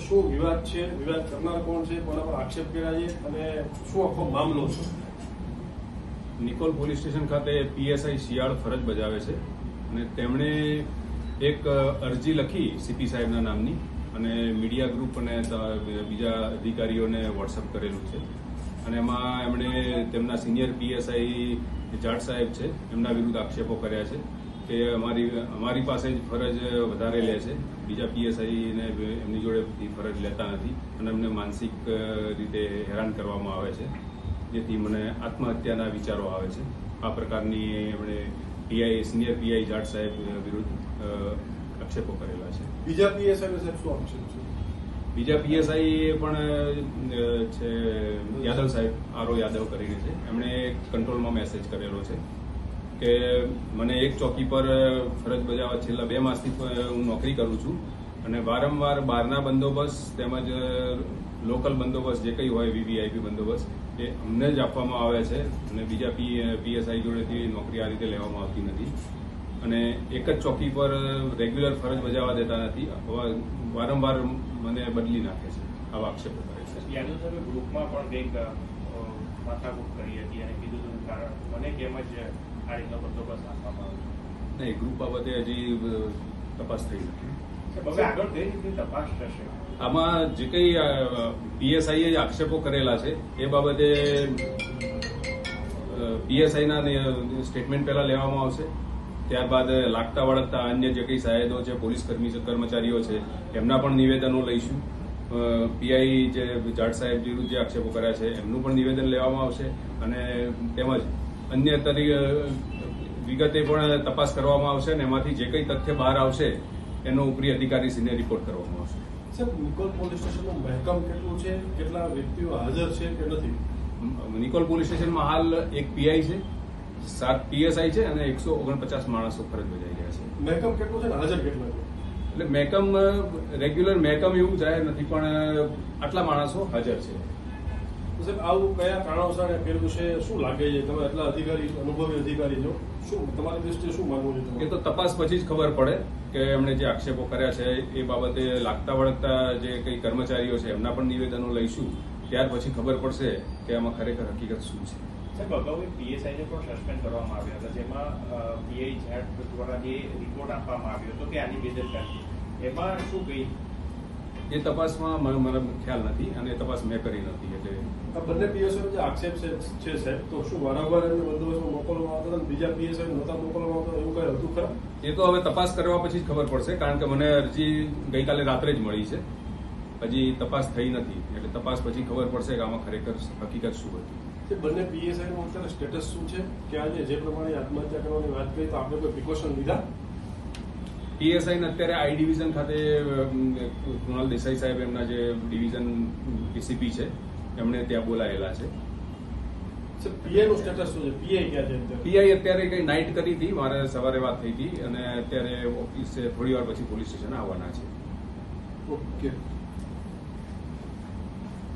શું વિવાદ છે, વિવાદ કરનાર કોણ છે, કોના પર આક્ષેપ કર્યા છે અને શું આખો મામલો છે? નિકોલ પોલીસ સ્ટેશન ખાતે પીએસઆઈ શિયાળ ફરજ બજાવે છે અને તેમણે એક અરજી લખી સીપી સાહેબના નામની અને મીડિયા ગ્રુપ અને બીજા અધિકારીઓને વોટ્સઅપ કરેલું છે અને એમાં એમણે તેમના સિનિયર પીએસઆઈ જાટ સાહેબ છે એમના વિરુદ્ધ આક્ષેપો કર્યા છે કે અમારી પાસે જ ફરજ વધારે લે છે, બીજા પીએસઆઈને એમની જોડે ફરજ લેતા નથી અને અમને માનસિક રીતે હેરાન કરવામાં આવે છે, જેથી મને આત્મહત્યાના વિચારો આવે છે. આ પ્રકારની એમણે સિનિયર પીઆઈ જાટ સાહેબ વિરુદ્ધ આક્ષેપો કરેલા છે. બીજા પીએસઆઈ સાહેબ શું આક્ષેપ છે? બીજા પીએસઆઈ પણ છે યાદવ સાહેબ, આરો યાદવ કરીને છે, એમણે કંટ્રોલમાં મેસેજ કરેલો છે કે મને એક ચોકી પર ફરજ બજાવવા છેલ્લા 2 માસથી હું નોકરી કરું છું અને વારંવાર બહારના બંદોબસ્ત તેમજ લોકલ બંદોબસ્ત જે કંઈ હોય વીવીઆઈપી બંદોબસ્ત એ અમને જ આપવામાં આવે છે અને બીજા પીએસઆઈ જોડેથી નોકરી આ રીતે લેવામાં આવતી નથી અને એક જ ચોકી પર રેગ્યુલર ફરજ બજાવવા દેતા નથી, વારંવાર મને બદલી નાખે છે, આવા આક્ષેપો કરે છે. યાદવ સાહેબે ગ્રુપમાં પણ કંઈક માથાકૂટ કરી હતી અને કીધું હતું કારણ મને કેમ જ આ રીતનો બંદોબસ્ત આપવામાં આવ્યો નહીં, ગ્રુપ બાબતે હજી તપાસ થઈ નથી. હવે આગળ કઈ રીતની તપાસ થશે? આમાં જે કંઈ પીએસઆઈએ આક્ષેપો કરેલા છે એ બાબતે પીએસઆઈના સ્ટેટમેન્ટ પહેલા લેવામાં આવશે, ત્યારબાદ લાગતા વળગતા અન્ય જે કંઈ સાહેદો છે, પોલીસ કર્મચારીઓ છે એમના પણ નિવેદનો લઈશું. પીઆઈ જે જાટ સાહેબ વિરુદ્ધ જે આક્ષેપો કર્યા છે એમનું પણ નિવેદન લેવામાં આવશે અને તેમજ અન્ય વિગતે પણ તપાસ કરવામાં આવશે અને એમાંથી જે કંઈ તથ્ય બહાર આવશે એનો ઉપરી અધિકારીશ્રીને રિપોર્ટ કરવામાં આવશે. સાહેબ, નિકોલ પોલીસ સ્ટેશનનું મહેકમ કેટલું છે, કેટલા વ્યક્તિઓ હાજર છે કે નથી? નિકોલ પોલીસ સ્ટેશનમાં હાલ એક પીઆઈ છે, 7 પીએસઆઈ છે અને 149 માણસો ફરજ બજાવી રહ્યા છે. મહેકમ કેટલું છે ને હાજર કેટલા છે? એટલે મહેકમ રેગ્યુલર મહેકમ એવું જાહેર નથી પણ આટલા માણસો હાજર છે. સાહેબ, આવું કયા કારણોસર કર્યું છે, શું લાગે છે? તમે એટલા અધિકારી, અનુભવી અધિકારી છો, શું તમારી દ્રષ્ટિએ શું માનવું છે? એ તો તપાસ પછી જ ખબર પડે કે એમણે જે આક્ષેપો કર્યા છે એ બાબતે લાગતા વળગતા જે કંઈ કર્મચારીઓ છે એમના પણ નિવેદનો લઈશું, ત્યાર પછી ખબર પડશે કે આમાં ખરેખર હકીકત શું છે. સાહેબ, અગાઉ પીએસઆઈને પણ સસ્પેન્ડ કરવામાં આવ્યા હતા, જેમાં પીઆઈ જાટ દ્વારા જે રિપોર્ટ આપવામાં આવ્યો હતો કે આની બેદરકારી, એમાં શું કહી એ તપાસમાં મને ખ્યાલ નથી અને એ તપાસ મેં કરી નથી. એટલે આ બંને પીએસઆઈ જે આક્ષેપ છે સાહેબ, તો શું વારંવાર એમને બંદોબસ્તમાં મોકલવામાં આવતા હતા, બીજા પીએસઆઈ નહોતા મોકલવામાં આવતા, એવું કઈ હતું ખરા? એ તો હવે તપાસ કરવા પછી જ ખબર પડશે, કારણ કે મને અરજી ગઈકાલે રાત્રે જ મળી છે, હજી તપાસ થઈ નથી, એટલે તપાસ પછી ખબર પડશે કે આમાં ખરેખર હકીકત શું હતી. તે બંને પીએસઆઈનું અત્યારે સ્ટેટસ શું છે કે આજે જે પ્રમાણે આત્મહત્યા કરવાની વાત કરી તો આપણે કોઈ પ્રિકોશન લીધા? પીએસઆઈને અત્યારે આઈ ડિવિઝન ખાતે કૃણાલ દેસાઈ સાહેબ એમના જે ડિવિઝન એસીપી છે એમણે ત્યાં બોલાયેલા છે. પીઆઈ નું સ્ટેટસ શું છે? પીઆઈ ક્યાં છે? પીઆઈ અત્યારે કઈ નાઇટ કરી હતી, મારે સવારે વાત થઈ હતી અને અત્યારે ઓફિસે થોડી વાર પછી પોલીસ સ્ટેશન આવવાના છે. ઓકે.